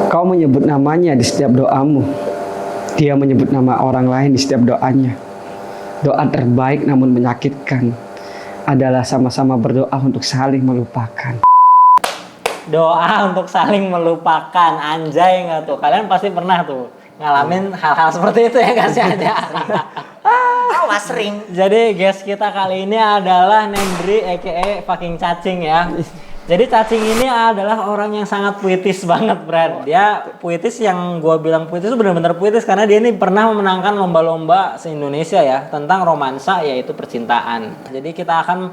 Kau menyebut namanya di setiap doamu. Dia menyebut nama orang lain di setiap doanya. Doa terbaik namun menyakitkan adalah sama-sama berdoa untuk saling melupakan. Doa untuk saling melupakan, anjay nggak tuh? Kalian pasti pernah tuh ngalamin hal-hal seperti itu ya kasih aja. Awas sering. Jadi guest kita kali ini adalah Nendri aka fucking cacing ya. Jadi cacing ini adalah orang yang sangat puitis banget, Brad. Dia puitis yang gua bilang puitis itu benar-benar puitis karena dia ini pernah memenangkan lomba-lomba se-Indonesia ya tentang romansa yaitu percintaan. Jadi kita akan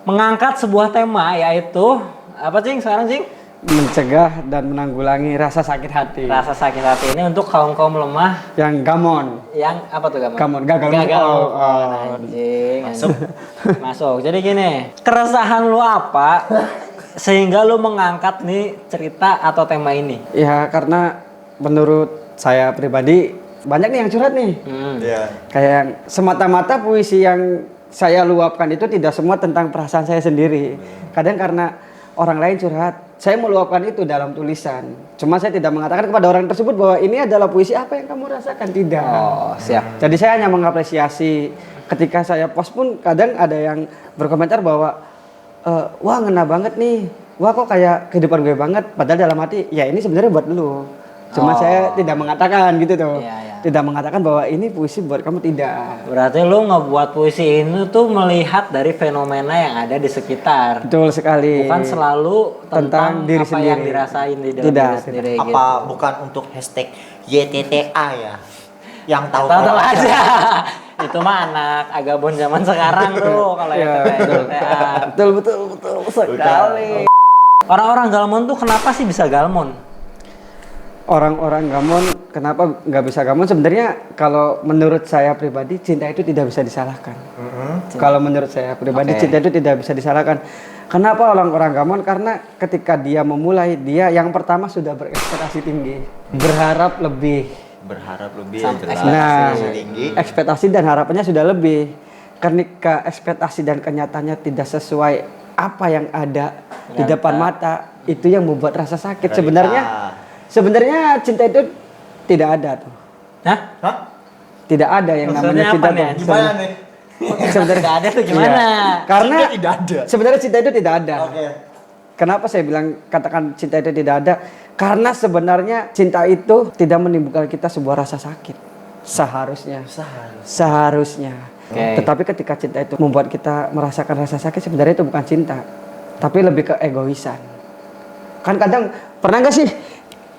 mengangkat sebuah tema yaitu apa Cing sekarang Cing? Mencegah dan menanggulangi rasa sakit hati. Rasa sakit hati ini untuk kaum-kaum lemah Yang gamon. yang apa tuh gamon? Gamon, gagal. move on. Anjing. Masuk. Jadi gini, keresahan lu apa sehingga lu mengangkat nih cerita atau tema ini? Ya karena menurut saya pribadi banyak nih yang curhat nih. Iya. Kayak yang semata-mata puisi yang saya luapkan itu tidak semua tentang perasaan saya sendiri. Kadang karena orang lain curhat, saya meluapkan itu dalam tulisan. Cuma saya tidak mengatakan kepada orang tersebut bahwa ini adalah puisi apa yang kamu rasakan, tidak. Oh, siap. Jadi saya hanya mengapresiasi. Ketika saya post pun kadang ada yang berkomentar bahwa wah ngena banget nih. Wah kok kayak kehidupan gue banget. Padahal dalam hati, ya ini sebenarnya buat lu. Cuma saya tidak mengatakan gitu tuh. Iya, iya. Tidak mengatakan bahwa ini puisi buat kamu, tidak. Berarti lu ngebuat puisi ini tuh melihat dari fenomena yang ada di sekitar. Betul sekali. Bukan selalu tentang diri apa sendiri. yang dirasain di dalam Tidak, diri sendiri Apa gitu. bukan untuk hashtag YTTA ya? Yang tahu Tahu aja. Itu mah anak agabon zaman sekarang tuh kalau Iya, betul. YTTA. betul sekali. Orang-orang Galmon tuh kenapa sih bisa Galmon? Orang-orang gamon kenapa nggak bisa gamon? Sebenarnya kalau menurut saya pribadi cinta itu tidak bisa disalahkan. Kalau menurut saya pribadi cinta itu tidak bisa disalahkan. Kenapa orang-orang gamon? Karena ketika dia memulai, dia yang pertama sudah berekspektasi tinggi, berharap lebih. Berharap lebih Sampai jelas. Nah, tinggi. ekspektasi dan harapannya sudah lebih. Ketika ekspektasi dan kenyataannya tidak sesuai apa yang ada di depan mata, itu yang membuat rasa sakit. Sebenarnya cinta itu tidak ada tuh. Hah? Hah? Tidak ada yang Maksudnya namanya cinta apa nih? tuh. Gimana nih? Sebenarnya Tidak ada tuh gimana? Iya. Karena Cinta tidak ada. sebenarnya cinta itu tidak ada. Oke. Kenapa saya bilang katakan cinta itu tidak ada? Karena sebenarnya cinta itu tidak menimbulkan kita sebuah rasa sakit. Seharusnya. Oke. Tetapi ketika cinta itu membuat kita merasakan rasa sakit, sebenarnya itu bukan cinta, tapi lebih ke egoisan. Kan kadang pernah nggak sih?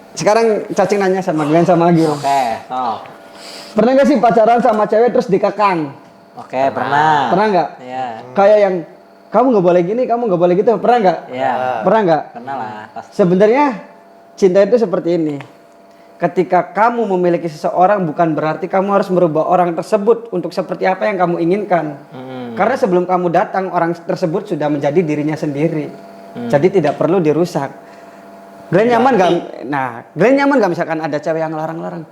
Sekarang cacing nanya sama Glenn sama Agil. Oke, so. Pernah nggak sih pacaran sama cewek terus dikekang? Oke, pernah. Pernah nggak? Iya. Kayak yang kamu nggak boleh gini, kamu nggak boleh gitu. Pernah nggak? Iya. Pernah nggak? Pernah lah, pasti. Sebenarnya cinta itu seperti ini. Ketika kamu memiliki seseorang bukan berarti kamu harus merubah orang tersebut untuk seperti apa yang kamu inginkan. Karena sebelum kamu datang orang tersebut sudah menjadi dirinya sendiri. Jadi tidak perlu dirusak. Glenn nyaman nggak? Nah, Glenn nyaman nggak misalkan ada cewek yang larang-larang?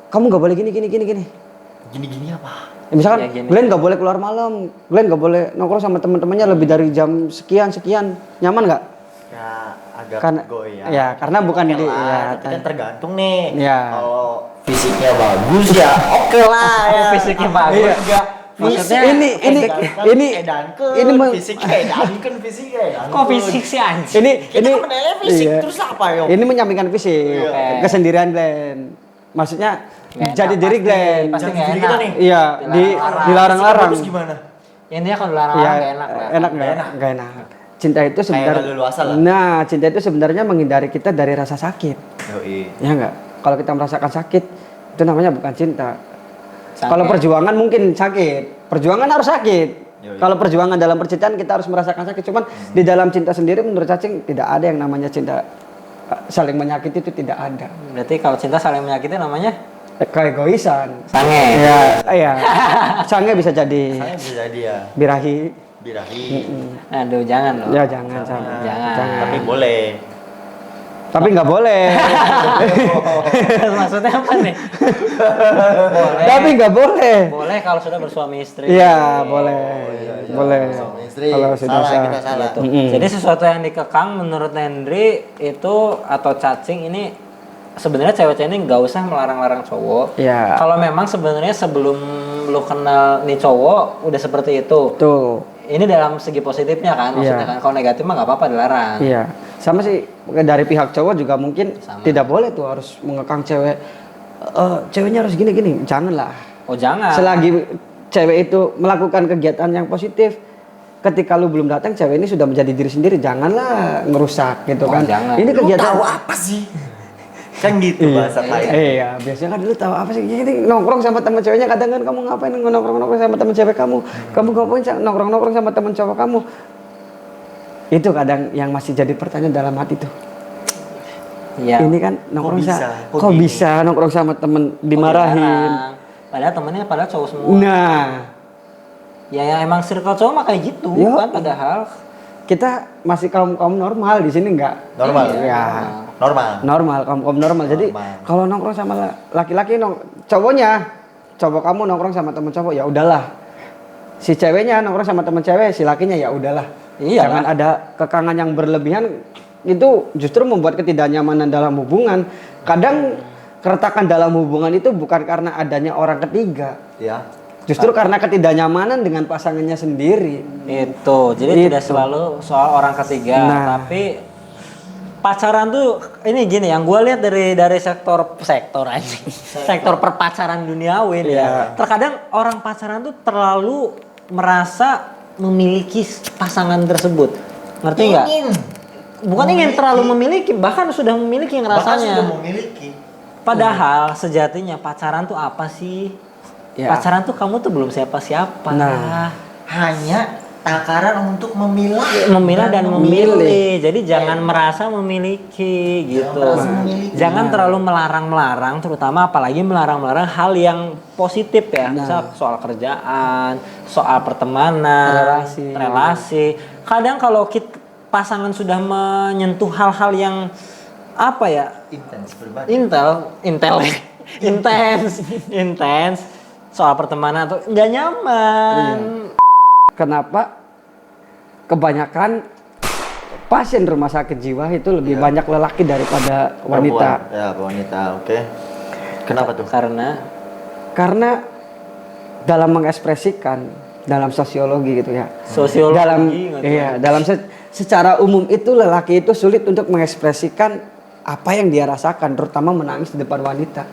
Kamu nggak boleh gini. Gini-gini apa? Ya, misalkan Ya, gini. Glenn nggak boleh keluar malam, Glenn nggak boleh nongkrong sama teman-temannya lebih dari jam sekian. Nyaman nggak? Ya agak Karena goyah. ya karena bukan Oke di lah, ya, tapi kan tergantung nih. Ya. Kalau fisiknya bagus ya oke lah ya. Fisiknya bagus. Iya. Enggak. Maksudnya ini fisiknya edankan. Kok fisik sih anjing? Kita kan menilai fisik iya. terus apa yo? Ini menyampingkan fisik, Oke. kesendirian Glenn. Maksudnya Nggak jadi enak, diri pasti- Glenn. pasti Jadi nggak diri enak. kita nih. Iya, dilarang-larang. Bagus gimana? Intinya kalau dilarang Iya, nggak enak lah. nggak enak. Cinta itu sebenarnya Kayak leluasa lah. Nah, cinta itu sebenarnya menghindari kita dari rasa sakit. Yoi. Ya enggak? Kalau kita merasakan sakit, itu namanya bukan cinta. Sakit. Kalau perjuangan mungkin sakit. Perjuangan harus sakit. Yoi. Kalau perjuangan dalam percintaan kita harus merasakan sakit. Cuman di dalam cinta sendiri menurut cacing tidak ada yang namanya cinta saling menyakiti, itu tidak ada. Berarti kalau cinta saling menyakiti namanya Keegoisan. sange. Iya. Sange bisa jadi Saya bisa jadi ya birahi. birahi. Aduh, jangan loh. Ya jangan. Jangan. Tapi boleh. Tapi nggak boleh. Maksudnya apa nih? Boleh. Tapi nggak boleh. Boleh kalau sudah bersuami istri. Iya, boleh. Boleh. Suami istri. Kalau sudah Salah, sah. kita salah. Gitu. Jadi sesuatu yang dikekang menurut Nendri itu atau cacing ini sebenarnya cewek-cewek ini nggak usah melarang-larang cowok. Iya. Kalau memang sebenarnya sebelum lu kenal nih cowok udah seperti itu. Tuh. Ini dalam segi positifnya kan, maksudnya Iya. kan. Kalau negatif mah nggak apa-apa dilarang. Iya. Sama sih dari pihak cowok juga mungkin Sama. tidak boleh tuh harus mengekang cewek. Ceweknya harus gini-gini. Janganlah. Oh jangan. Selagi cewek itu melakukan kegiatan yang positif, ketika lu belum datang, cewek ini sudah menjadi diri sendiri. Janganlah ngerusak gitu Oh, kan. jangan. Ini Lu kegiatan. tahu apa sih? Kan gitu bahasa lain. Iya, biasanya kan dulu tahu apa sih? Ini nongkrong sama teman ceweknya, kadang kan kamu ngapain nongkrong sama teman cewek kamu? Kamu ngapain nongkrong sama teman cowok kamu? Itu kadang yang masih jadi pertanyaan dalam hati tuh. Iya. Ini kan nongkrong bisa? kok bisa nongkrong sama temen dimarahin? Dilarang. Padahal temennya cowok semua. Nah, Ya emang circle cowok mah kayak gitu Yo. kan padahal. kita masih kaum normal di sini enggak? Normal. Ya. Normal. Kaum normal. Jadi Normal. kalau nongkrong sama laki-laki cowoknya, cowok kamu nongkrong sama temen cowok ya udahlah. Si ceweknya nongkrong sama temen cewek, si lakinya ya udahlah. Iya. Jangan ada kekangan yang berlebihan, itu justru membuat ketidaknyamanan dalam hubungan. Kadang keretakan dalam hubungan itu bukan karena adanya orang ketiga, Ya. justru karena ketidaknyamanan dengan pasangannya sendiri. Itu. Jadi Itu. tidak selalu soal orang ketiga, Nah. tapi pacaran tuh ini gini yang gue lihat dari sektor aja. Sektor perpacaran duniawi nih ya. Iya. Terkadang orang pacaran tuh terlalu merasa memiliki pasangan tersebut. Ngerti nggak? Bukan ingin terlalu memiliki, bahkan sudah memiliki yang Bahkan rasanya. sudah memiliki. Padahal sejatinya pacaran tuh apa sih? Ya. Pacaran tuh kamu tuh belum siapa-siapa. Nah. Hanya takaran untuk memilah. Memilah dan memilih. memilih. Jadi jangan merasa memiliki gitu. merasa memiliki. Jangan terlalu melarang-melarang, terutama apalagi melarang-melarang hal yang positif ya. Misal soal kerjaan, soal pertemanan, relasi. Kadang kalau pasangan sudah menyentuh hal-hal yang apa ya? Intens berbeda. intens soal pertemanan atau nggak nyaman. Kenapa kebanyakan pasien rumah sakit jiwa itu lebih banyak lelaki daripada wanita? Perempuan. Ya, wanita. Oke. Kenapa tuh? Karena dalam mengekspresikan dalam sosiologi gitu ya. Sosiologi dalam secara umum itu lelaki itu sulit untuk mengekspresikan apa yang dia rasakan, terutama menangis di depan wanita.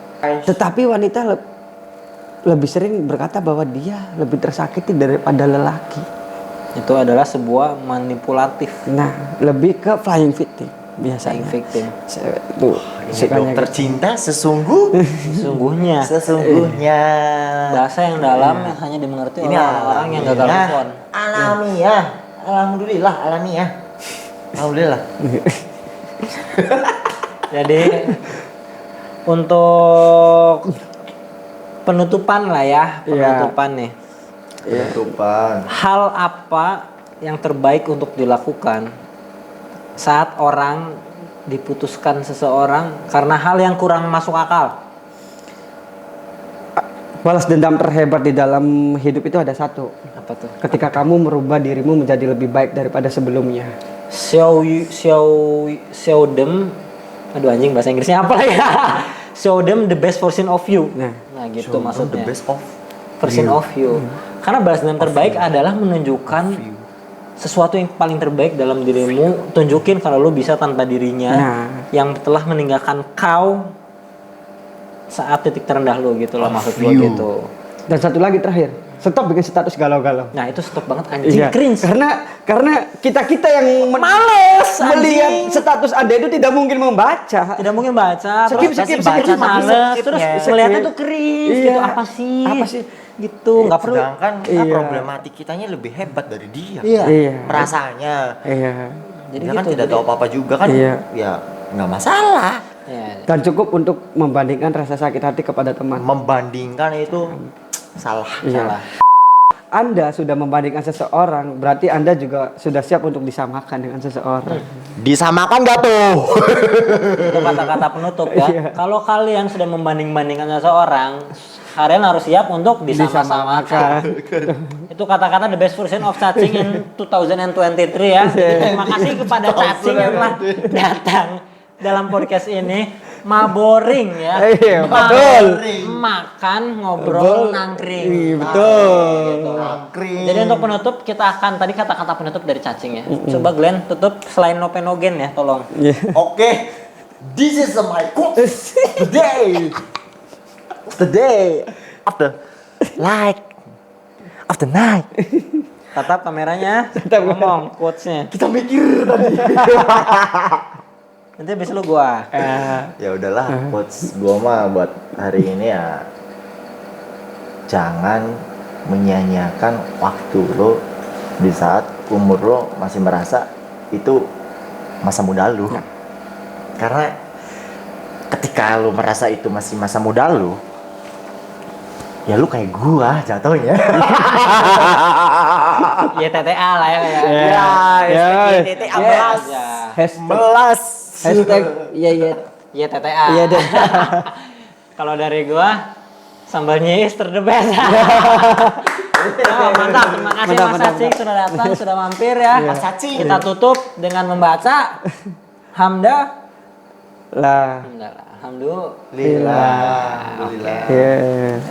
Tetapi wanita lebih sering berkata bahwa dia lebih tersakiti daripada lelaki. Itu adalah sebuah manipulatif. Nah, lebih ke flying victim biasanya. Flying victim. Tuh, Ini dokter cinta sesungguhnya. Bahasa yang dalam yang hanya dimengerti oleh orang yang gagal move on. Alamiah. Alhamdulillah. Jadi untuk penutupan lah ya, penutupan nih. Penutupan. Hal apa yang terbaik untuk dilakukan saat orang diputuskan seseorang karena hal yang kurang masuk akal? Balas dendam terhebat di dalam hidup itu ada satu. Apa tuh? Ketika kamu merubah dirimu menjadi lebih baik daripada sebelumnya. Show them, aduh anjing bahasa Inggrisnya apa ya? Show them the best version of you. Nah gitu maksudnya. The best of Version of you. Karena balas dendam terbaik adalah menunjukkan sesuatu yang paling terbaik dalam dirimu. Tunjukin kalau lu bisa tanpa dirinya yang telah meninggalkan kau saat titik terendah lu gitu loh, maksud gua gitu. Dan satu lagi terakhir, stop bikin status galau-galau. Nah itu stop banget anjing, cringe. Karena kita yang Males melihat status Anda itu tidak mungkin membaca. Tidak mungkin baca, Skip, terus males, terus melihatnya tuh cringe gitu, apa sih? Gitu, nggak perlu. Sedangkan problematik kitanya lebih hebat dari dia. Iya. Rasanya. Iya. Jadi dia kan tidak tahu apa-apa juga kan. Ya nggak masalah. Dan cukup untuk membandingkan rasa sakit hati kepada teman. Membandingkan itu salah. Anda sudah membandingkan seseorang, berarti Anda juga sudah siap untuk disamakan dengan seseorang. Disamakan gak tuh? Itu kata-kata penutup ya. Kalau kalian sudah membanding-bandingkan seseorang, kalian harus siap untuk disamakan. Itu kata-kata the best version of Cacing in 2023 ya. Terima kasih kepada Cacing yang telah datang dalam podcast ini. maboring ya. Iya, betul. Makan, ngobrol, nangkring. Iya, betul. Gitu. Jadi untuk penutup kita akan tadi kata-kata penutup dari cacing ya. Coba Glenn tutup selain nopenogen ya, tolong. Oke, this is my quote today. The day of the light of the night. Tatap kameranya, ngomong quotes-nya. Kita mikir tadi. Nanti abis lu gua. Ya udahlah, quotes gua mah buat hari ini ya, jangan menyia-nyiakan waktu lo di saat umur lo masih merasa itu masa muda lu. Karena ketika lo merasa itu masih masa muda lu, ya lu kayak gua jatuhnya. Ya TTA lah ya kayak. Ya, TTA melas. Melas. Hashtag iya. Ya TTA. Iya deh. Kalau dari gua sambal nyis the best. Mantap, terima kasih Mantap, Mas mantap, Cacing sudah datang, sudah mampir ya. Mas Cacing. Kita tutup dengan membaca Lah. Alhamdulillah. Alhamdulillah. Iya.